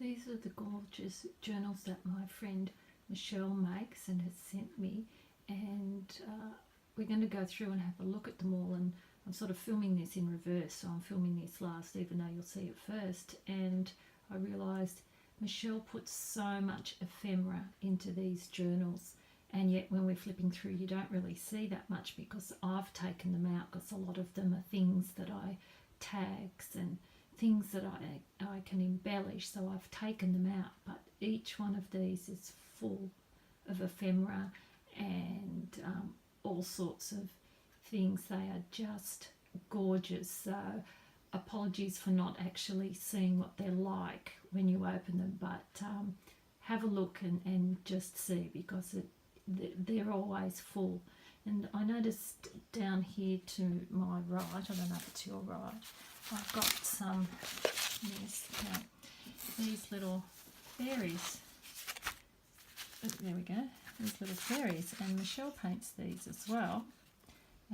These are the gorgeous journals that my friend Michelle makes and has sent me, and we're going to go through and have a look at them all. And I'm sort of filming this in reverse, so I'm filming this last even though you'll see it first. And I realised Michelle puts so much ephemera into these journals, and yet when we're flipping through you don't really see that much because I've taken them out, because a lot of them are things that I tags and things that I can embellish, so I've taken them out. But each one of these is full of ephemera and all sorts of things. They are just gorgeous. So apologies for not actually seeing what they're like when you open them, but have a look and just see, because they're always full. And I noticed down here to my right, I don't know if it's your right, I've got some, yes, no, these little fairies. Oh, there we go, these little fairies, and Michelle paints these as well.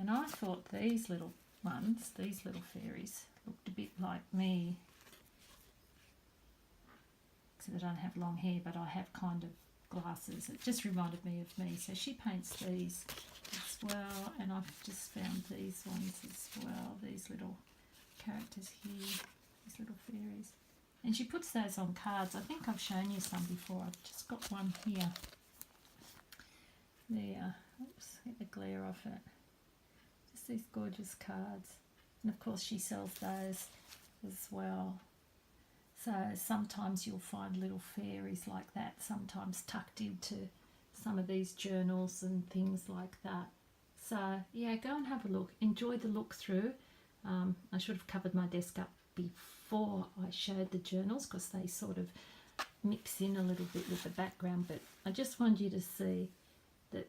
And I thought these little ones, these little fairies, looked a bit like me. Because I don't have long hair, but I have kind of glasses. It just reminded me of me. So she paints these as well, and I've just found these ones as well, these little characters here, these little fairies, and she puts those on cards. I think I've shown you some before. I've just got one here there. Oops, get the glare off it. Just these gorgeous cards, and of course she sells those as well. So sometimes you'll find little fairies like that, sometimes tucked into some of these journals and things like that. So yeah, go and have a look, enjoy the look through. I should have covered my desk up before I showed the journals, because they sort of mix in a little bit with the background, but I just want you to see that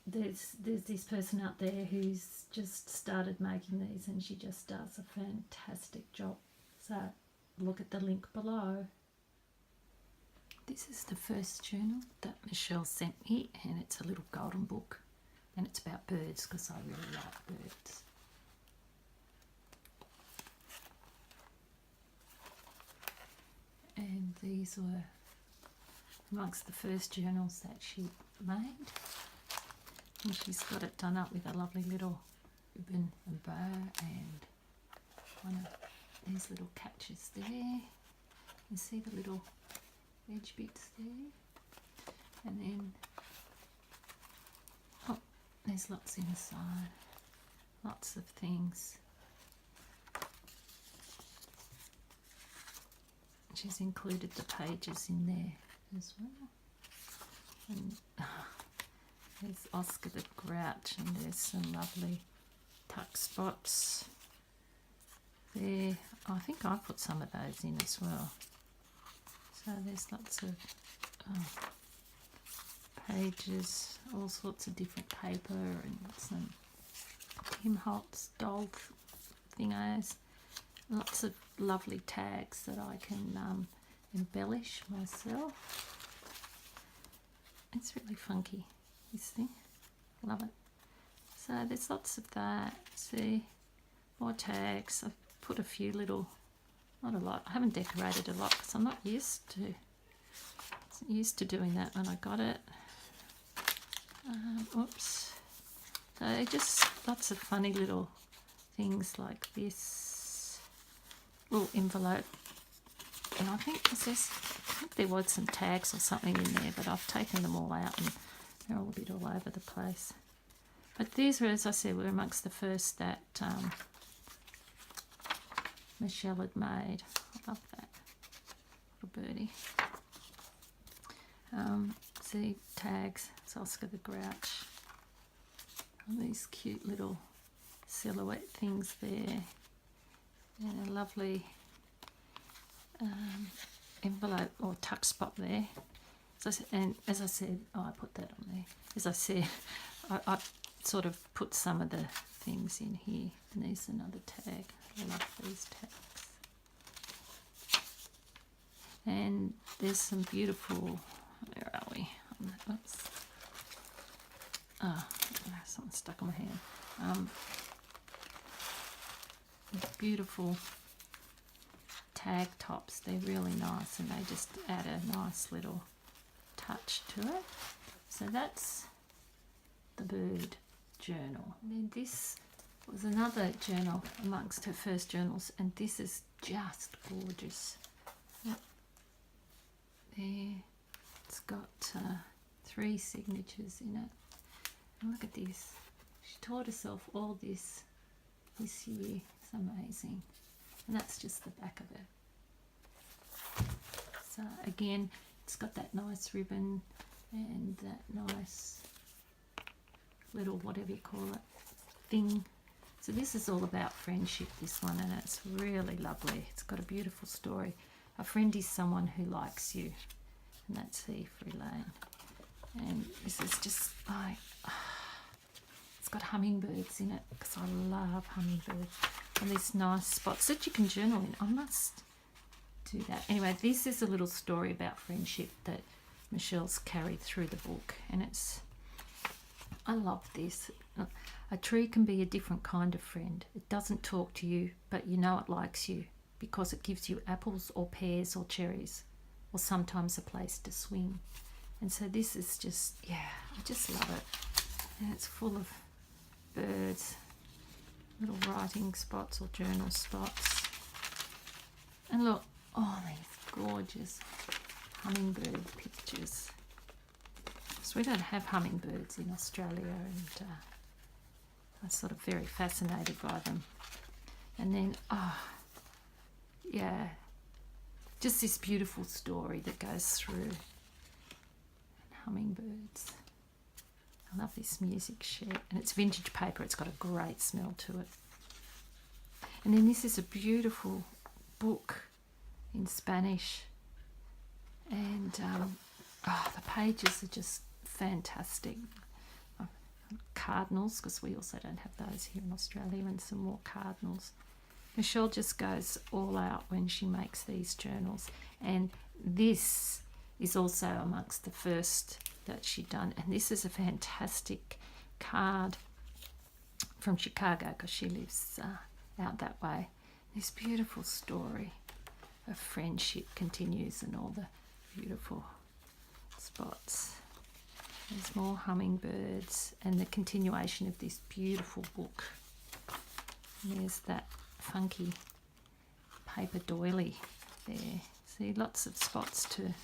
there's this person out there who's just started making these, and she just does a fantastic job. So look at the link below. This is the first journal that Michelle sent me, and it's a little golden book, and it's about birds because I really like birds. And these were amongst the first journals that she made, and she's got it done up with a lovely little ribbon and bow, and one of these little catches there. You see the little edge bits there, and then oh, there's lots inside, lots of things. She's included the pages in there as well. And there's Oscar the Grouch, and there's some lovely tuck spots there. I think I put some of those in as well. So there's lots of pages, all sorts of different paper, and some Tim Holtz doll thingos. Lots of lovely tags that I can embellish myself. It's really funky, this thing. Love it. So there's lots of that. See, more tags. I've put a few little, not a lot. I haven't decorated a lot because I'm not used to doing that when I got it. Oops. So just lots of funny little things like this. Little envelope, and I think there was some tags or something in there, but I've taken them all out and they're all a bit all over the place. But these were, as I said, were amongst the first that Michelle had made. I love that little birdie. See, tags. It's Oscar the Grouch. And these cute little silhouette things there. And a lovely envelope or tuck spot there. And as I said, oh, I put that on there. As I said, I sort of put some of the things in here. And there's another tag. I love these tags. And there's some beautiful, where are we? Oops. Oh, something stuck on my hand. Beautiful tag tops. They're really nice and they just add a nice little touch to it. So that's the bird journal. And then this was another journal amongst her first journals, and this is just gorgeous. There, it's got 3 signatures in it. And look at this. She taught herself all this year. It's amazing. And that's just the back of it. So again, it's got that nice ribbon and that nice little, whatever you call it, thing. So this is all about friendship, this one, and it's really lovely. It's got a beautiful story. A friend is someone who likes you, and that's E. Lane. And this is just like, it's got hummingbirds in it because I love hummingbirds, and these nice spots that you can journal in. I must do that. Anyway, this is a little story about friendship that Michelle's carried through the book, and I love this. A tree can be a different kind of friend. It doesn't talk to you, but you know it likes you because it gives you apples or pears or cherries, or sometimes a place to swing. And so this is just, yeah, I just love it. And it's full of birds, little writing spots or journal spots. And look, oh, these gorgeous hummingbird pictures. So we don't have hummingbirds in Australia, and I'm sort of very fascinated by them. And then, yeah, just this beautiful story that goes through. And hummingbirds. I love this music sheet, and it's vintage paper. It's got a great smell to it. And then this is a beautiful book in Spanish, and the pages are just fantastic. Cardinals, because we also don't have those here in Australia, and some more cardinals. Michelle just goes all out when she makes these journals, and this is also amongst the first that she'd done, and this is a fantastic card from Chicago because she lives out that way. This beautiful story of friendship continues, and all the beautiful spots. There's more hummingbirds and the continuation of this beautiful book. And there's that funky paper doily there. See, lots of spots to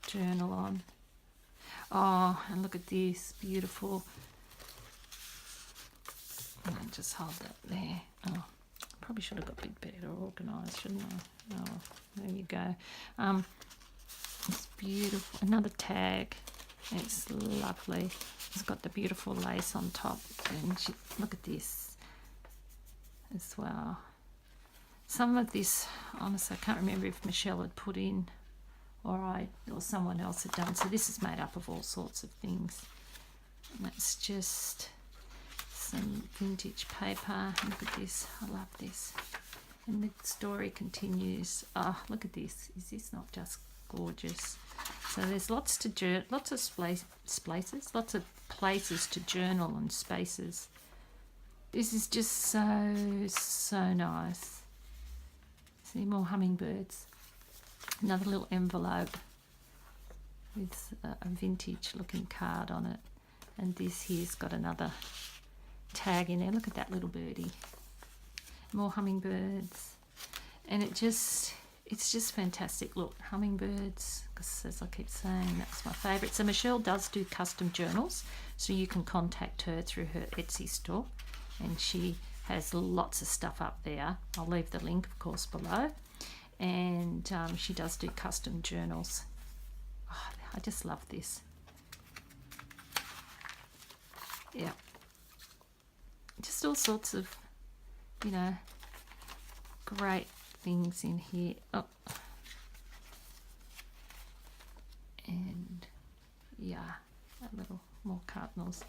journal on. Oh, and look at this, beautiful. I'll just hold that there. Oh, probably should have got a bit better organised, shouldn't I? Oh, there you go. It's beautiful. Another tag. It's lovely. It's got the beautiful lace on top, and look at this as well. Some of this, honestly, I can't remember if Michelle had put in or someone else had done. So this is made up of all sorts of things. And that's just some vintage paper. Look at this. I love this. And the story continues. Oh, look at this. Is this not just gorgeous? So there's lots of places to journal and spaces. This is just so nice. See, more hummingbirds. Another little envelope with a vintage looking card on it, and this here's got another tag in there. Look at that little birdie. More hummingbirds, and it's just fantastic. Look, hummingbirds, because as I keep saying, that's my favourite. So Michelle does do custom journals, so you can contact her through her Etsy store, and she has lots of stuff up there. I'll leave the link, of course, below. And she does do custom journals. Oh, I just love this. Yeah. Just all sorts of, great things in here. Oh. And yeah, a little more cardinals.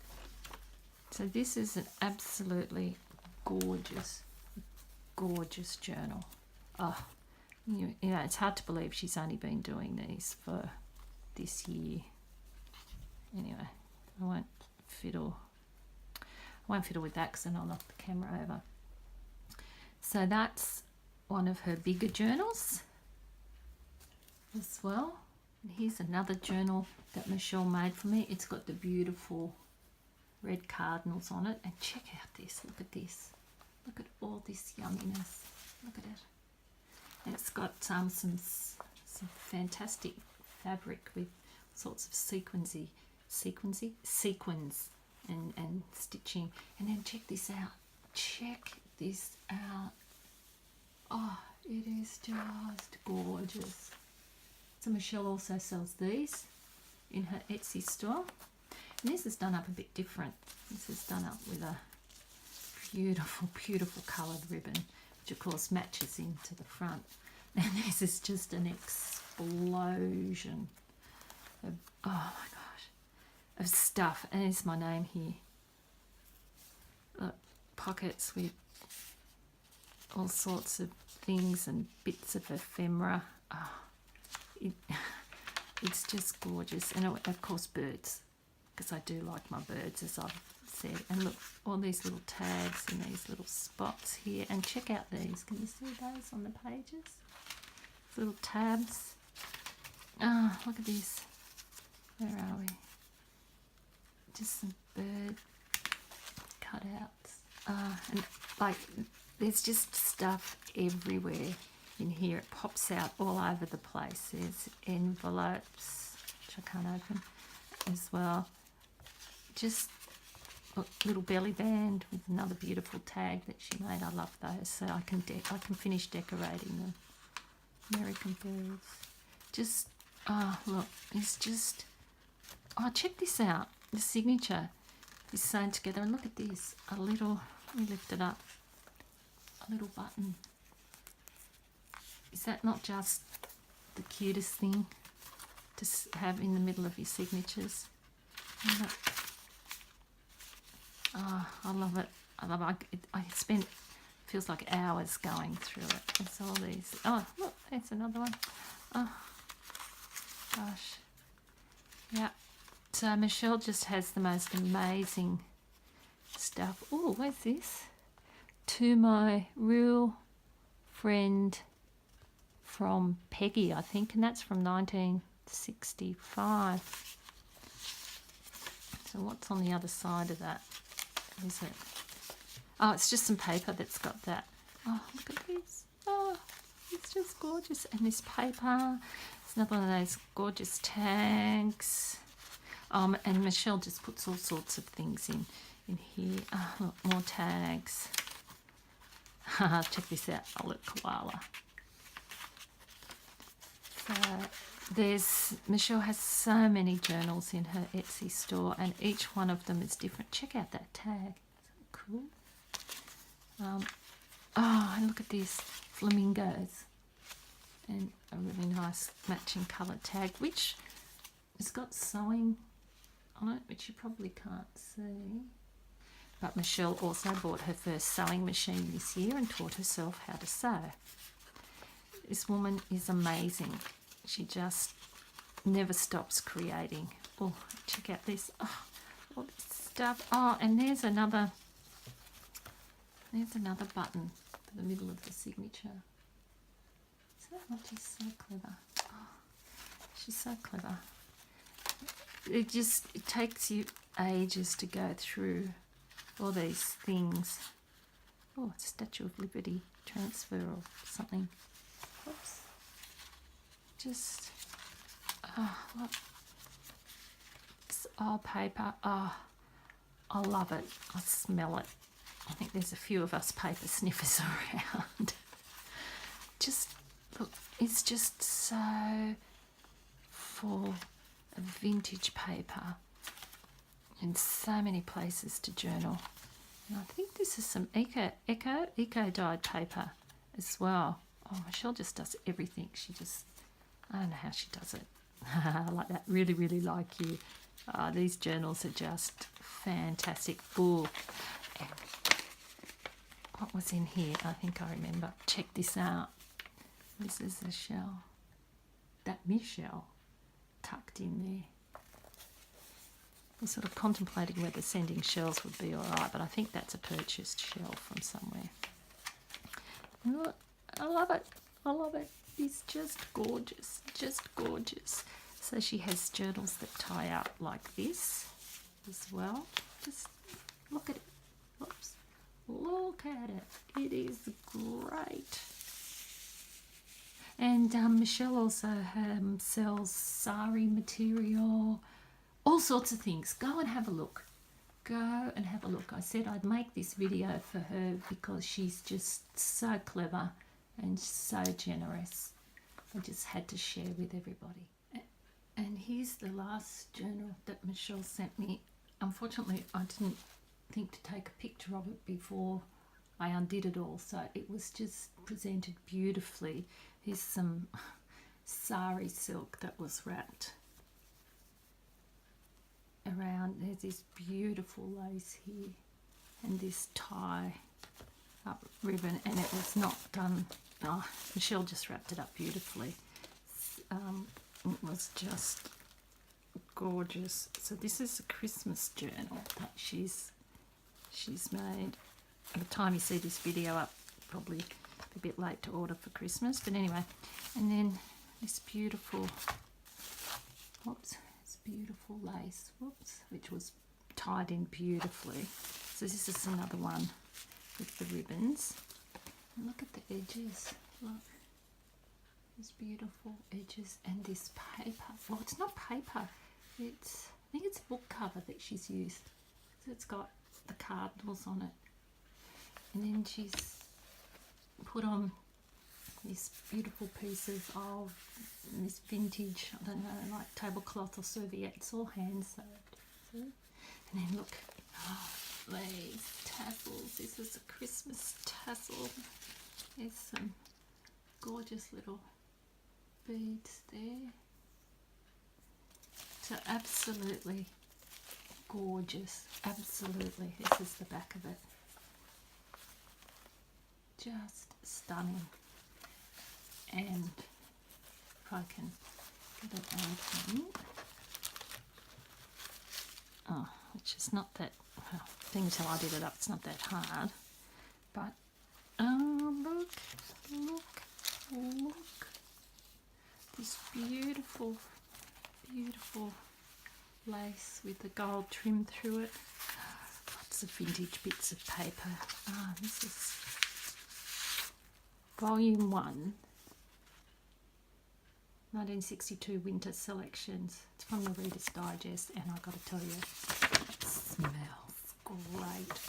So this is an absolutely gorgeous journal. Oh, it's hard to believe she's only been doing these for this year. Anyway, I won't fiddle with that because then I'll knock the camera over. So that's one of her bigger journals as well. And here's another journal that Michelle made for me. It's got the beautiful red cardinals on it. And check out this. Look at this. Look at all this yumminess. Look at it. And it's got some fantastic fabric with sorts of sequins and stitching. And then check this out. Check this out. Oh, it is just gorgeous. So Michelle also sells these in her Etsy store. And this is done up a bit different. This is done up with a beautiful, beautiful coloured ribbon, which of course matches into the front. And this is just an explosion of, oh my gosh, of stuff. And there's my name here. Look, pockets with all sorts of things and bits of ephemera. Oh, it's just gorgeous. And of course birds, because I do like my birds, as I've said. And look, all these little tags in these little spots here. And check out these. Can you see those on the pages? Little tabs. Oh, look at this. Where are we? Just some bird cutouts. And like, there's just stuff everywhere in here. It pops out all over the place. There's envelopes, which I can't open, as well. Just a little belly band with another beautiful tag that she made. I love those, so I can finish decorating them. American birds. Just, oh look, it's just, oh, check this out. The signature is sewn together, and look at this, a little, let me lift it up, a little button. Is that not just the cutest thing to have in the middle of your signatures? Oh, I love it. I love it. I spent, feels like hours going through it. There's all these. Oh, look, there's another one. Oh, gosh. Yeah. So Michelle just has the most amazing stuff. Oh, where's this? To my real friend from Peggy, I think, and that's from 1965. So what's on the other side of that? Is it? Oh, it's just some paper that's got that. Oh, look at this. Oh, it's just gorgeous. And this paper, it's another one of those gorgeous tags. And Michelle just puts all sorts of things in here. Oh, look, more tags. Check this out. Oh, look, koala. So Michelle has so many journals in her Etsy store, and each one of them is different. Check out that tag. Isn't that cool? Oh, and look at these flamingos, and a really nice matching colour tag, which has got sewing on it, which you probably can't see. But Michelle also bought her first sewing machine this year and taught herself how to sew. This woman is amazing. She just never stops creating. Oh, check out this. Oh, all this stuff. Oh, and there's another button for the middle of the signature. Isn't that not just so clever? Oh, she's so clever. It takes you ages to go through all these things. Oh, it's Statue of Liberty transfer or something. Oops. Just, oh, look. It's all paper. Oh, I love it. I smell it. I think there's a few of us paper sniffers around. Just, look, it's just so full of vintage paper and so many places to journal. And I think this is some eco dyed paper as well. Oh, Michelle just does everything. I don't know how she does it. I like that. Really, really like you. These journals are just fantastic. Ooh. What was in here? I think I remember. Check this out. This is a shell. That Michelle tucked in there. We're sort of contemplating whether sending shells would be all right, but I think that's a purchased shell from somewhere. Look, I love it. I love it. It's just gorgeous. Just gorgeous. So she has journals that tie out like this as well. Just look at it. Oops. Look at it. It is great. And Michelle also sells sari material, all sorts of things. Go and have a look. Go and have a look. I said I'd make this video for her because she's just so clever and so generous. I just had to share with everybody. And here's the last journal that Michelle sent me. Unfortunately, I didn't think to take a picture of it before I undid it all, so it was just presented beautifully. Here's some sari silk that was wrapped around. There's this beautiful lace here and this tie up ribbon, and it was not done. Oh, Michelle just wrapped it up beautifully. It was just gorgeous. So this is a Christmas journal that she's made. By the time you see this video up, probably a bit late to order for Christmas, but anyway. And then this beautiful, this beautiful lace, which was tied in beautifully. So this is another one with the ribbons. And look at the edges. Look, these beautiful edges, and this paper. Well, it's not paper. I think it's book cover that she's used. So it's got the cardinals on it. And then she's put on this beautiful pieces of this vintage, I don't know, like tablecloth or serviettes, all hand sewed. And then look, these tassels. This is a Christmas tassel. There's some gorgeous little beads there. So absolutely gorgeous. Absolutely. This is the back of it. Just stunning. And if I can get it open. Oh, which is not that, well, thing until I did it up, it's not that hard. But, look. This beautiful, beautiful lace with the gold trim through it. Lots of vintage bits of paper. This is Volume 1, 1962 Winter Selections. It's from the Reader's Digest, and I've got to tell you, it smells great.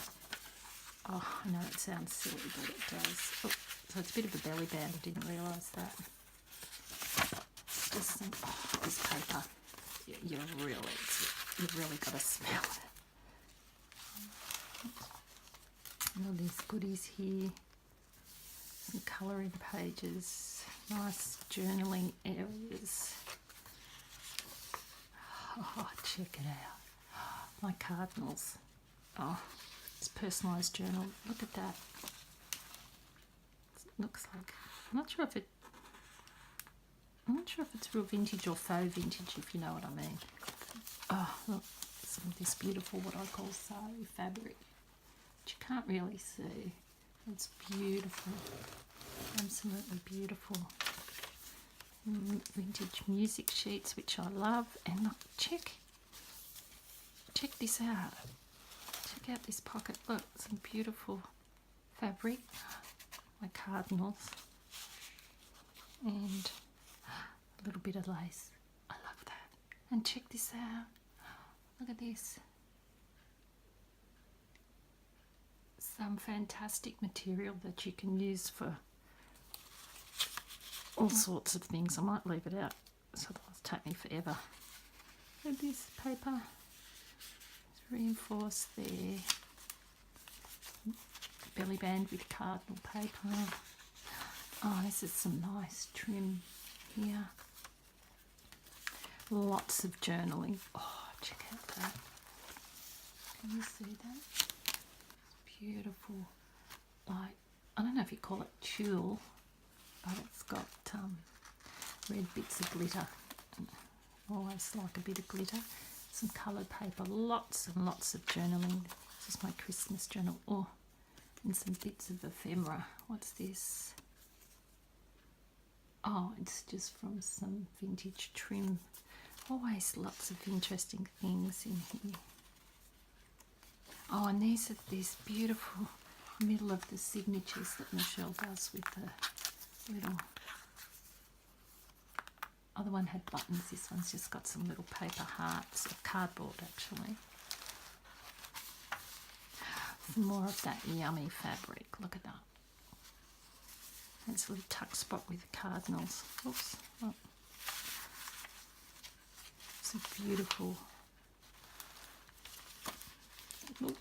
Oh, I know it sounds silly, but it does. Oh, so it's a bit of a belly band, I didn't realise that. Just some, this paper, you've really got to smell it. And all these goodies here. Some colouring pages, nice journaling areas. Oh, check it out. My cardinals. Oh, it's personalised journal. Look at that. It looks like, I'm not sure if it's real vintage or faux vintage, if you know what I mean. Oh, look, some of this beautiful, what I call sari fabric, which you can't really see. It's beautiful, absolutely beautiful. Vintage music sheets, which I love. And look, check this out. Check out this pocket. Look, some beautiful fabric. My cardinals. And a little bit of lace. I love that. And check this out. Look at this. Some fantastic material that you can use for all sorts of things. I might leave it out, so that'll take me forever. Look at this paper. It's reinforced there. Belly band with cardinal paper. Oh, this is some nice trim here. Lots of journaling. Oh, check out that. Can you see that? Beautiful, like, I don't know if you call it tulle, but it's got red bits of glitter. Always like a bit of glitter. Some coloured paper, lots and lots of journaling. This is my Christmas journal. Oh, and some bits of ephemera. What's this? Oh, it's just from some vintage trim. Always lots of interesting things in here. Oh, and these are these beautiful middle of the signatures that Michelle does with the little... Other one had buttons. This one's just got some little paper hearts, or cardboard actually. Some more of that yummy fabric. Look at that. It's a little tuck spot with cardinals. Oops. Oh. Some beautiful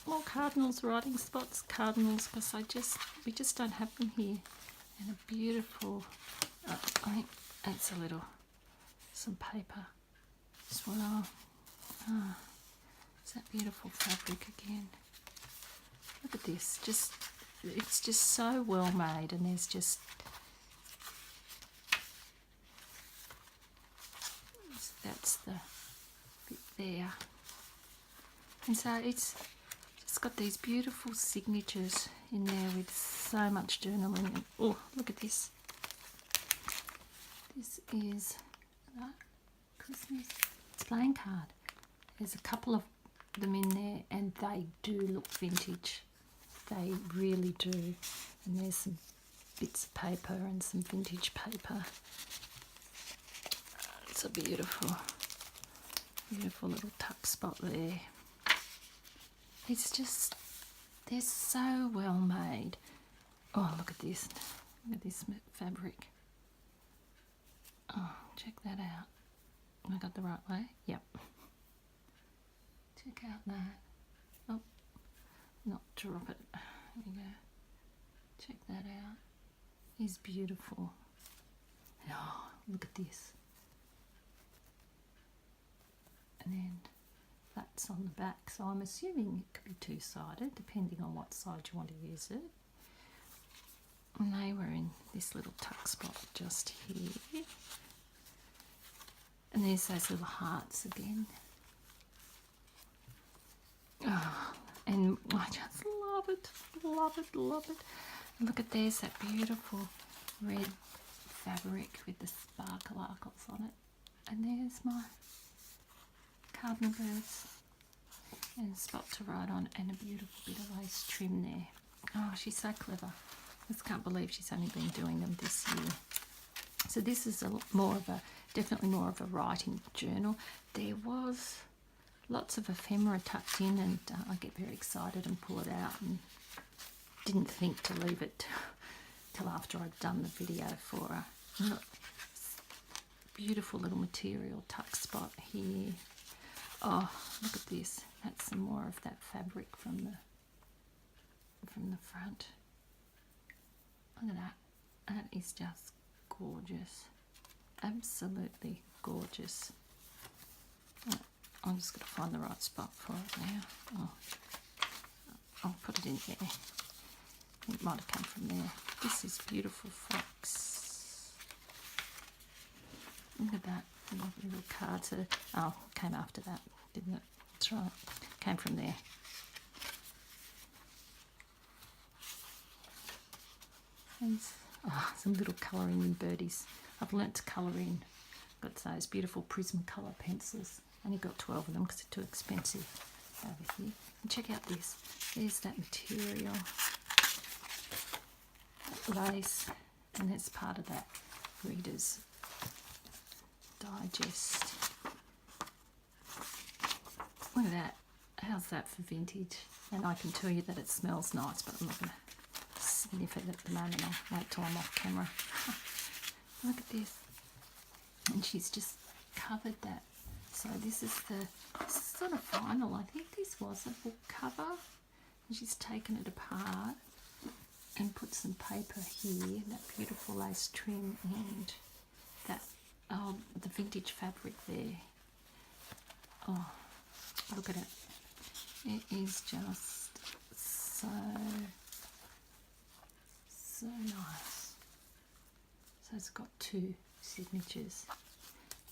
more cardinals, writing spots, cardinals, because we just don't have them here. And a beautiful, I think that's a little, some paper as well. Oh, it's that beautiful fabric again. Look at this, it's just so well made, and there's just, that's the bit there. And so it's just got these beautiful signatures in there with so much journaling. And oh, look at this. This is Christmas. It's playing card. There's a couple of them in there, and they do look vintage. They really do. And there's some bits of paper and some vintage paper. It's a beautiful, beautiful little tuck spot there. It's just, they're so well made. Oh, look at this. Look at this fabric. Oh, check that out. Have I got the right way? Yep. Check out that. Oh, not drop it. There we go. Check that out. It's beautiful. Oh, look at this. And then that's on the back, so I'm assuming it could be two-sided, depending on what side you want to use it. And they were in this little tuck spot just here. And there's those little hearts again. Oh, and I just love it, love it, love it. And look at, there's that beautiful red fabric with the sparkles on it. And there's my cardinal birds and a spot to write on, and a beautiful bit of lace trim there. Oh, she's so clever. I just can't believe she's only been doing them this year. So this is definitely more of a writing journal. There was lots of ephemera tucked in, and I get very excited and pull it out, and didn't think to leave it till after I'd done the video for her. Look, beautiful little material tuck spot here. Oh, look at this. That's some more of that fabric from the front. Look at that. That is just gorgeous. Absolutely gorgeous. Oh, I'm just going to find the right spot for it now. Oh, I'll put it in there. It might have come from there. This is beautiful fox. Look at that. Lovely little cards. Oh, came after that, didn't it? That's right. Came from there. And some little colouring in birdies. I've learnt to colour in. Got those beautiful Prismacolor pencils. Only got 12 of them because they're too expensive over here. And check out this. There's that material. That lace. And that's part of that Reader's Digest. Look at that. How's that for vintage? And I can tell you that it smells nice, but I'm not going to sniff it at the moment. I'll wait till I'm off camera. Look at this. And she's just covered that. So this is sort of final. I think this was a book cover. And she's taken it apart and put some paper here. That beautiful lace trim and that, the vintage fabric there. Oh, look at it. It is just so nice. So it's got two signatures.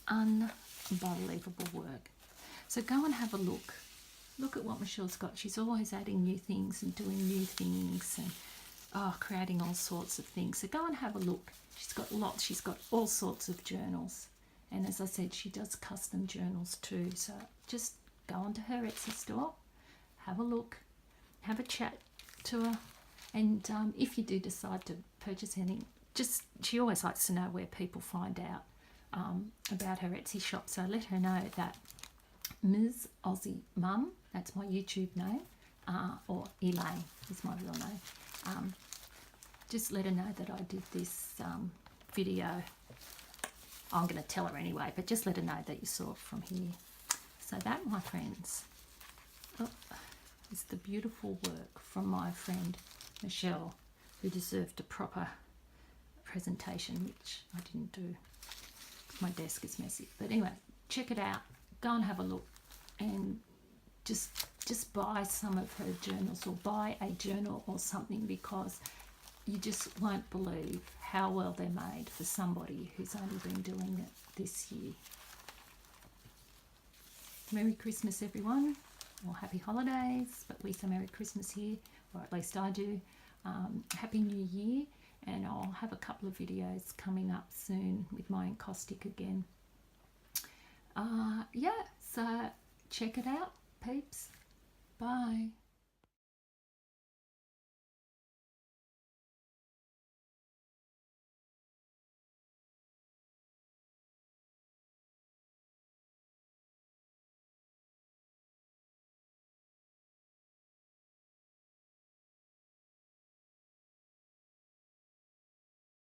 Unbelievable work. So go and have a look. Look at what Michelle's got. She's always adding new things and doing new things. And creating all sorts of things. So go and have a look. She's got lots. She's got all sorts of journals. And as I said, she does custom journals too. So just go onto her Etsy store, have a look, have a chat to her. And if you do decide to purchase anything, she always likes to know where people find out about her Etsy shop. So let her know that Ms. Aussie Mum, that's my YouTube name, or Elaine is my real name. Just let her know that I did this video. I'm going to tell her anyway, but just let her know that you saw it from here. So that, my friends, is the beautiful work from my friend Michelle, who deserved a proper presentation, which I didn't do. My desk is messy. But anyway, check it out. Go and have a look, and just buy some of her journals, or buy a journal or something, because you just won't believe how well they're made for somebody who's only been doing it this year. Merry Christmas, everyone, or happy holidays, but at least a Merry Christmas here, or at least I do. Happy New Year, and I'll have a couple of videos coming up soon with my encaustic again. Yeah, so check it out, peeps. Bye.